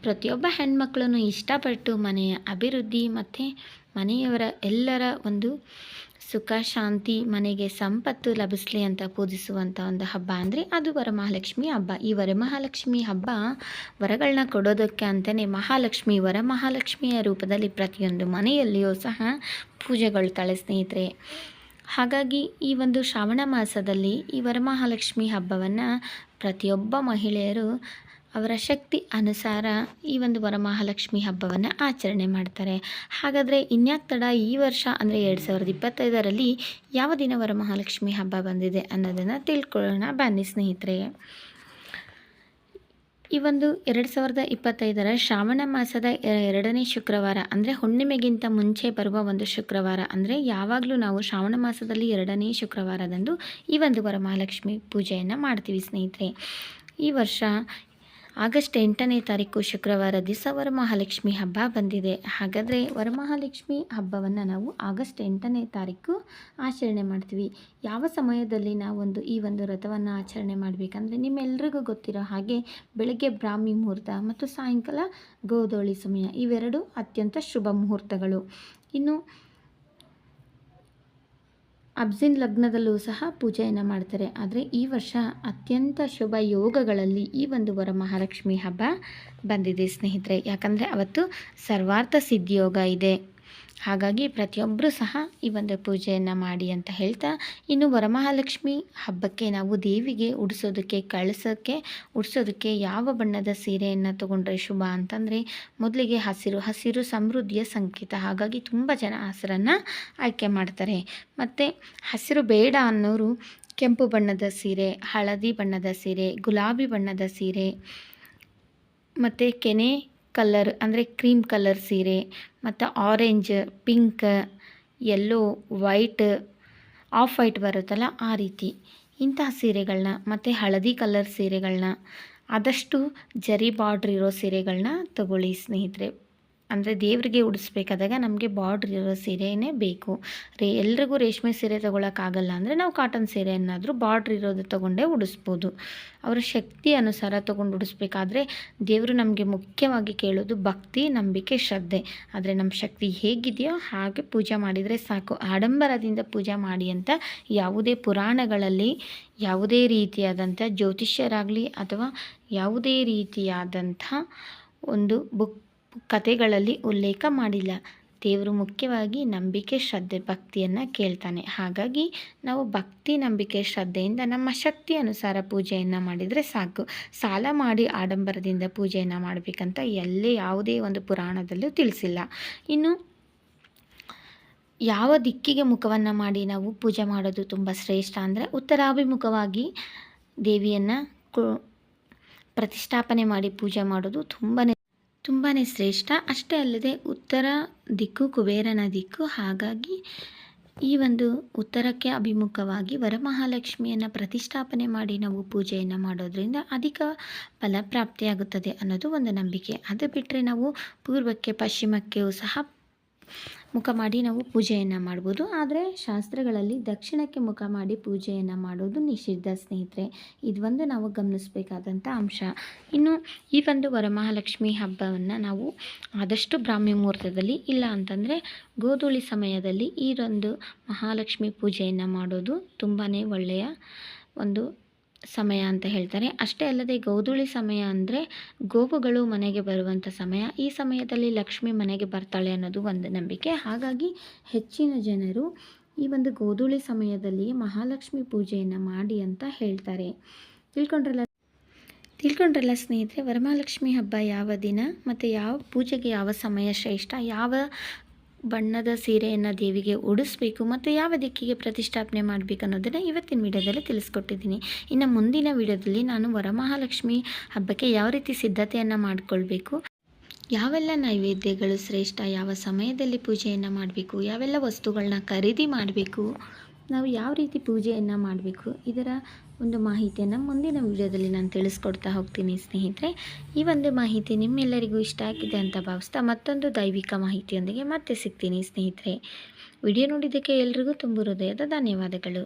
ಪ್ರತಿಯೊಬ್ಬ ಹೆಣ್ಮಕ್ಳೂ ಇಷ್ಟಪಟ್ಟು ಮನೆಯ ಅಭಿವೃದ್ಧಿ ಮತ್ತು ಮನೆಯವರ ಎಲ್ಲರ ಒಂದು ಸುಖ ಶಾಂತಿ ಮನೆಗೆ ಸಂಪತ್ತು ಲಭಿಸಲಿ ಅಂತ ಪೂಜಿಸುವಂಥ ಒಂದು ಹಬ್ಬ ಅಂದರೆ ಅದು ವರಮಹಾಲಕ್ಷ್ಮಿ ಹಬ್ಬ. ಈ ವರಮಹಾಲಕ್ಷ್ಮಿ ಹಬ್ಬ ವರಗಳನ್ನ ಕೊಡೋದಕ್ಕೆ ಅಂತಲೇ ವರಮಹಾಲಕ್ಷ್ಮಿಯ ರೂಪದಲ್ಲಿ ಪ್ರತಿಯೊಂದು ಮನೆಯಲ್ಲಿಯೂ ಸಹ ಪೂಜೆಗೊಳ್ತಾಳೆ ಸ್ನೇಹಿತರೆ. ಹಾಗಾಗಿ ಈ ಒಂದು ಶ್ರಾವಣ ಮಾಸದಲ್ಲಿ ಈ ವರಮಹಾಲಕ್ಷ್ಮಿ ಹಬ್ಬವನ್ನು ಪ್ರತಿಯೊಬ್ಬ ಮಹಿಳೆಯರು ಅವರ ಶಕ್ತಿ ಅನುಸಾರ ಈ ಒಂದು ವರಮಹಾಲಕ್ಷ್ಮಿ ಹಬ್ಬವನ್ನು ಆಚರಣೆ ಮಾಡ್ತಾರೆ. ಹಾಗಾದರೆ ಇನ್ಯಾಕೆ ತಡ, ಈ ವರ್ಷ ಅಂದರೆ 2025ರಲ್ಲಿ ಯಾವ ದಿನ ವರಮಹಾಲಕ್ಷ್ಮಿ ಹಬ್ಬ ಬಂದಿದೆ ಅನ್ನೋದನ್ನು ತಿಳ್ಕೊಳ್ಳೋಣ ಬನ್ನಿ ಸ್ನೇಹಿತರೆ. ಈ ಒಂದು 2025ರ ಶ್ರಾವಣ ಮಾಸದ 2ನೇ ಶುಕ್ರವಾರ ಅಂದರೆ ಹುಣ್ಣಿಮೆಗಿಂತ ಮುಂಚೆ ಬರುವ ಒಂದು ಶುಕ್ರವಾರ, ಅಂದರೆ ಯಾವಾಗಲೂ ನಾವು ಶ್ರಾವಣ ಮಾಸದಲ್ಲಿ 2ನೇ ಶುಕ್ರವಾರದಂದು ಈ ಒಂದು ವರಮಹಾಲಕ್ಷ್ಮಿ ಪೂಜೆಯನ್ನು ಮಾಡ್ತೀವಿ ಸ್ನೇಹಿತರೆ. ಈ ವರ್ಷ ಆಗಸ್ಟ್ 8ನೇ ತಾರೀಕು ಶುಕ್ರವಾರ ದಿವಸ ವರಮಹಾಲಕ್ಷ್ಮಿ ಹಬ್ಬ ಬಂದಿದೆ. ಹಾಗಾದರೆ ವರಮಹಾಲಕ್ಷ್ಮಿ ಹಬ್ಬವನ್ನು ನಾವು ಆಗಸ್ಟ್ 8ನೇ ತಾರೀಕು ಆಚರಣೆ ಮಾಡ್ತೀವಿ. ಯಾವ ಸಮಯದಲ್ಲಿ ನಾವೊಂದು ಈ ಒಂದು ವ್ರತವನ್ನು ಆಚರಣೆ ಮಾಡಬೇಕಂದ್ರೆ ನಿಮ್ಮೆಲ್ರಿಗೂ ಗೊತ್ತಿರೋ ಹಾಗೆ ಬೆಳಗ್ಗೆ ಬ್ರಾಹ್ಮಿ ಮುಹೂರ್ತ ಮತ್ತು ಸಾಯಂಕಾಲ ಗೋಧೂಳಿ ಸಮಯ, ಇವೆರಡು ಅತ್ಯಂತ ಶುಭ ಮುಹೂರ್ತಗಳು. ಇನ್ನು ಅಬ್ಜಿನ್ ಲಗ್ನದಲ್ಲೂ ಸಹ ಪೂಜೆಯನ್ನು ಮಾಡ್ತಾರೆ. ಆದರೆ ಈ ವರ್ಷ ಅತ್ಯಂತ ಶುಭ ಯೋಗಗಳಲ್ಲಿ ಈ ಒಂದು ವರಮಹಾಲಕ್ಷ್ಮಿ ಹಬ್ಬ ಬಂದಿದೆ ಸ್ನೇಹಿತರೆ. ಯಾಕಂದರೆ ಅವತ್ತು ಸರ್ವಾರ್ಥ ಸಿದ್ಧಿಯೋಗ ಇದೆ. ಹಾಗಾಗಿ ಪ್ರತಿಯೊಬ್ಬರೂ ಸಹ ಈ ಒಂದು ಪೂಜೆಯನ್ನು ಮಾಡಿ ಅಂತ ಹೇಳ್ತಾ, ಇನ್ನು ವರಮಹಾಲಕ್ಷ್ಮಿ ಹಬ್ಬಕ್ಕೆ ನಾವು ದೇವಿಗೆ ಉಡಿಸೋದಕ್ಕೆ ಯಾವ ಬಣ್ಣದ ಸೀರೆಯನ್ನು ತೊಗೊಂಡ್ರೆ ಶುಭ ಅಂತಂದರೆ ಮೊದಲಿಗೆ ಹಸಿರು ಸಮೃದ್ಧಿಯ ಸಂಕೇತ. ಹಾಗಾಗಿ ತುಂಬ ಜನ ಹಸಿರನ್ನು ಆಯ್ಕೆ ಮಾಡ್ತಾರೆ. ಮತ್ತು ಹಸಿರು ಬೇಡ ಅನ್ನೋರು ಕೆಂಪು ಬಣ್ಣದ ಸೀರೆ, ಹಳದಿ ಬಣ್ಣದ ಸೀರೆ, ಗುಲಾಬಿ ಬಣ್ಣದ ಸೀರೆ ಮತ್ತು ಕೆನೆ ಕಲರ್ ಅಂದರೆ ಕ್ರೀಮ್ ಕಲರ್ ಸೀರೆ ಮತ್ತು orange, pink, yellow, white, of white ಬರುತ್ತಲ್ಲ ಆ ರೀತಿ ಇಂತಹ ಸೀರೆಗಳನ್ನ ಮತ್ತು ಹಳದಿ ಕಲರ್ ಸೀರೆಗಳನ್ನ, ಆದಷ್ಟು ಜರಿ ಬಾರ್ಡ್ರ್ ಇರೋ ಸೀರೆಗಳನ್ನ ತಗೊಳ್ಳಿ ಸ್ನೇಹಿತರೆ. ಅಂದರೆ ದೇವರಿಗೆ ಉಡಿಸ್ಬೇಕಾದಾಗ ನಮಗೆ ಬಾರ್ಡ್ರ್ ಇರೋ ಸೀರೆಯೇ ಬೇಕು. ಎಲ್ರಿಗೂ ರೇಷ್ಮೆ ಸೀರೆ ತೊಗೊಳಕ್ಕಾಗಲ್ಲ ಅಂದರೆ ನಾವು ಕಾಟನ್ ಸೀರೆಯನ್ನಾದರೂ ಬಾರ್ಡ್ರ್ ಇರೋದು ತೊಗೊಂಡೇ ಉಡಿಸ್ಬೋದು. ಅವರ ಶಕ್ತಿ ಅನುಸಾರ ತೊಗೊಂಡು ಉಡಿಸ್ಬೇಕಾದ್ರೆ ದೇವರು ನಮಗೆ ಮುಖ್ಯವಾಗಿ ಕೇಳೋದು ಭಕ್ತಿ, ನಂಬಿಕೆ, ಶ್ರದ್ಧೆ. ಆದರೆ ನಮ್ಮ ಶಕ್ತಿ ಹೇಗಿದೆಯೋ ಹಾಗೆ ಪೂಜೆ ಮಾಡಿದರೆ ಸಾಕು. ಆಡಂಬರದಿಂದ ಪೂಜೆ ಮಾಡಿ ಅಂತ ಯಾವುದೇ ಪುರಾಣಗಳಲ್ಲಿ ಯಾವುದೇ ರೀತಿಯಾದಂಥ ಜ್ಯೋತಿಷ್ಯರಾಗಲಿ ಅಥವಾ ಯಾವುದೇ ರೀತಿಯಾದಂಥ ಒಂದು ಕಥೆಗಳಲ್ಲಿ ಉಲ್ಲೇಖ ಮಾಡಿಲ್ಲ. ದೇವರು ಮುಖ್ಯವಾಗಿ ನಂಬಿಕೆ, ಶ್ರದ್ಧೆ, ಭಕ್ತಿಯನ್ನು ಕೇಳ್ತಾನೆ. ಹಾಗಾಗಿ ನಾವು ಭಕ್ತಿ, ನಂಬಿಕೆ, ಶ್ರದ್ಧೆಯಿಂದ ನಮ್ಮ ಶಕ್ತಿ ಅನುಸಾರ ಪೂಜೆಯನ್ನು ಮಾಡಿದರೆ ಸಾಕು. ಸಾಲ ಮಾಡಿ ಆಡಂಬರದಿಂದ ಪೂಜೆಯನ್ನು ಮಾಡಬೇಕಂತ ಯಾವುದೇ ಒಂದು ಪುರಾಣದಲ್ಲೂ ತಿಳಿಸಿಲ್ಲ. ಇನ್ನು ಯಾವ ದಿಕ್ಕಿಗೆ ಮುಖವನ್ನು ಮಾಡಿ ನಾವು ಪೂಜೆ ಮಾಡೋದು ತುಂಬ ಶ್ರೇಷ್ಠ ಅಂದರೆ ಉತ್ತರಾಭಿಮುಖವಾಗಿ ದೇವಿಯನ್ನು ಪ್ರತಿಷ್ಠಾಪನೆ ಮಾಡಿ ಪೂಜೆ ಮಾಡೋದು ತುಂಬಾ ಶ್ರೇಷ್ಠ. ಅಷ್ಟೇ ಅಲ್ಲದೆ ಉತ್ತರ ದಿಕ್ಕು ಕುಬೇರನ ದಿಕ್ಕು. ಹಾಗಾಗಿ ಈ ಒಂದು ಉತ್ತರಕ್ಕೆ ಅಭಿಮುಖವಾಗಿ ವರಮಹಾಲಕ್ಷ್ಮಿಯನ್ನು ಪ್ರತಿಷ್ಠಾಪನೆ ಮಾಡಿ ನಾವು ಪೂಜೆಯನ್ನು ಮಾಡೋದ್ರಿಂದ ಅಧಿಕ ಫಲಪ್ರಾಪ್ತಿಯಾಗುತ್ತದೆ ಅನ್ನೋದು ಒಂದು ನಂಬಿಕೆ. ಅದು ಬಿಟ್ಟರೆ ನಾವು ಪೂರ್ವಕ್ಕೆ ಪಶ್ಚಿಮಕ್ಕೆಯೂ ಸಹ ಮುಖ ಮಾಡಿ ನಾವು ಪೂಜೆಯನ್ನು ಮಾಡ್ಬೋದು. ಆದರೆ ಶಾಸ್ತ್ರಗಳಲ್ಲಿ ದಕ್ಷಿಣಕ್ಕೆ ಮುಖ ಮಾಡಿ ಪೂಜೆಯನ್ನು ಮಾಡೋದು ನಿಷಿದ್ಧ ಸ್ನೇಹಿತರೆ. ಇದೊಂದು ನಾವು ಗಮನಿಸಬೇಕಾದಂಥ ಅಂಶ. ಇನ್ನು ಈ ಒಂದು ವರಮಹಾಲಕ್ಷ್ಮಿ ಹಬ್ಬವನ್ನು ನಾವು ಆದಷ್ಟು ಬ್ರಾಹ್ಮಿ ಮುಹೂರ್ತದಲ್ಲಿ, ಇಲ್ಲ ಅಂತಂದರೆ ಗೋಧೂಳಿ ಸಮಯದಲ್ಲಿ ಈ ಒಂದು ಮಹಾಲಕ್ಷ್ಮಿ ಪೂಜೆಯನ್ನು ಮಾಡೋದು ತುಂಬಾ ಒಳ್ಳೆಯ ಒಂದು ಸಮಯ ಅಂತ ಹೇಳ್ತಾರೆ. ಅಷ್ಟೇ ಅಲ್ಲದೆ ಗೋಧೂಳಿ ಸಮಯ ಅಂದರೆ ಗೋವುಗಳು ಮನೆಗೆ ಬರುವಂಥ ಸಮಯ. ಈ ಸಮಯದಲ್ಲಿ ಲಕ್ಷ್ಮಿ ಮನೆಗೆ ಬರ್ತಾಳೆ ಅನ್ನೋದು ಒಂದು ನಂಬಿಕೆ. ಹಾಗಾಗಿ ಹೆಚ್ಚಿನ ಜನರು ಈ ಒಂದು ಗೋಧೂಳಿ ಸಮಯದಲ್ಲಿ ಮಹಾಲಕ್ಷ್ಮಿ ಪೂಜೆಯನ್ನು ಮಾಡಿ ಅಂತ ಹೇಳ್ತಾರೆ. ತಿಳ್ಕೊಂಡ್ರಲ್ಲ ಸ್ನೇಹಿತರೆ, ವರಮಹಾಲಕ್ಷ್ಮಿ ಹಬ್ಬ ಯಾವ ದಿನ ಮತ್ತು ಯಾವ ಪೂಜೆಗೆ ಯಾವ ಸಮಯ ಶ್ರೇಷ್ಠ, ಯಾವ ಬಣ್ಣದ ಸೀರೆಯನ್ನು ದೇವಿಗೆ ಉಡಿಸ್ಬೇಕು ಮತ್ತು ಯಾವ ದಿಕ್ಕಿಗೆ ಪ್ರತಿಷ್ಠಾಪನೆ ಮಾಡಬೇಕು ಅನ್ನೋದನ್ನು ಇವತ್ತಿನ ವಿಡಿಯೋದಲ್ಲಿ ತಿಳಿಸ್ಕೊಟ್ಟಿದ್ದೀನಿ. ಇನ್ನು ಮುಂದಿನ ವಿಡಿಯೋದಲ್ಲಿ ನಾನು ವರಮಹಾಲಕ್ಷ್ಮಿ ಹಬ್ಬಕ್ಕೆ ಯಾವ ರೀತಿ ಸಿದ್ಧತೆಯನ್ನು ಮಾಡಿಕೊಳ್ಬೇಕು, ಯಾವೆಲ್ಲ ನೈವೇದ್ಯಗಳು ಶ್ರೇಷ್ಠ, ಯಾವ ಸಮಯದಲ್ಲಿ ಪೂಜೆಯನ್ನು ಮಾಡಬೇಕು, ಯಾವೆಲ್ಲ ವಸ್ತುಗಳನ್ನ ಖರೀದಿ ಮಾಡಬೇಕು, ನಾವು ಯಾವ ರೀತಿ ಪೂಜೆಯನ್ನು ಮಾಡಬೇಕು, ಇದರ ಒಂದು ಮಾಹಿತಿಯನ್ನು ಮುಂದಿನ ವಿಡಿಯೋದಲ್ಲಿ ನಾನು ತಿಳಿಸ್ಕೊಡ್ತಾ ಹೋಗ್ತೀನಿ ಸ್ನೇಹಿತರೆ. ಈ ಒಂದು ಮಾಹಿತಿ ನಿಮ್ಮೆಲ್ಲರಿಗೂ ಇಷ್ಟ ಆಗಿದೆ ಅಂತ ಭಾವಿಸ್ತಾ ಮತ್ತೊಂದು ದೈವಿಕ ಮಾಹಿತಿಯೊಂದಿಗೆ ಮತ್ತೆ ಸಿಗ್ತೀನಿ ಸ್ನೇಹಿತರೆ. ವಿಡಿಯೋ ನೋಡಿದ್ದಕ್ಕೆ ಎಲ್ರಿಗೂ ತುಂಬ ಹೃದಯದ ಧನ್ಯವಾದಗಳು.